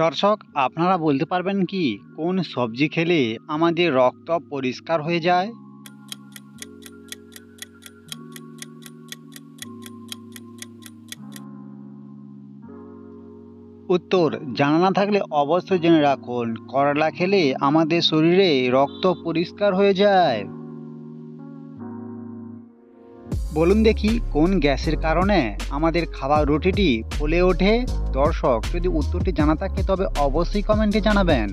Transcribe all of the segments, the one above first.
দর্শক, আপনারা বলতে পারবেন কি কোন সবজি খেলে আমাদের রক্ত পরিষ্কার হয়ে যায়? উত্তর জানা না থাকলে অবশ্যই জেনে রাখুন, করলা খেলে আমাদের শরীরে রক্ত পরিষ্কার হয়ে যায়। বলুন দেখি কোন গ্যাসের কারণে আমাদের খাওয়া রুটিটি ফুলে ওঠে? দর্শক, যদি উত্তরটি জানা থাকে তবে অবশ্যই কমেন্টে জানাবেন।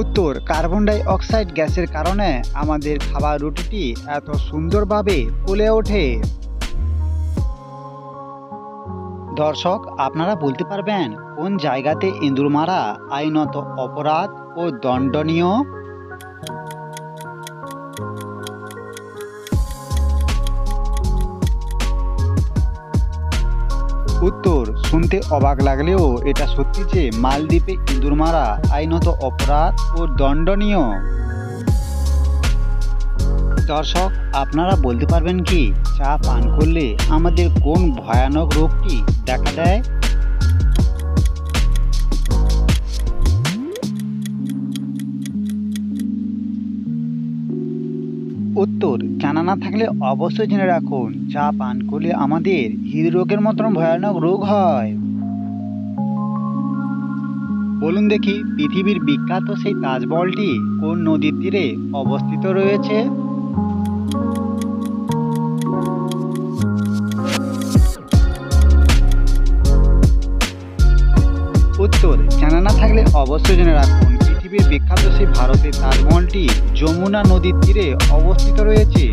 উত্তর কার্বন ডাই অক্সাইড গ্যাসের কারণে আমাদের খাওয়া রুটিটি এত সুন্দরভাবে ফুলে ওঠে। দর্শক, আপনারা বলতে পারবেন কোন জায়গাতে ইঁদুর মারা আইনত অপরাধ ও দণ্ডনীয়? উত্তর শুনতে অবাক লাগলেও এটা সত্যি যে মালদ্বীপে ইঁদুর মারা আইনত অপরাধ ও দণ্ডনীয়। দর্শক, আপনারা বলতে পারবেন কি চা পান করলে আমাদের কোন ভয়ানক রোগটি দেখা দেয়? উত্তর জানা না থাকলে অবশ্যই জেনে রাখুন, চা পান করলে আমাদের হৃদরোগের মতন ভয়ানক রোগ হয়। বলুন দেখি পৃথিবীর বিখ্যাত সেই তাজমহলটি কোন নদীর তীরে অবস্থিত রয়েছে? উত্তর জানা না থাকলে অবশ্যই জেনে রাখুন, পৃথিবীর বিখ্যাত সেই ভারতের তাজমহলটি যমুনা নদীর তীরে অবস্থিত রয়েছে।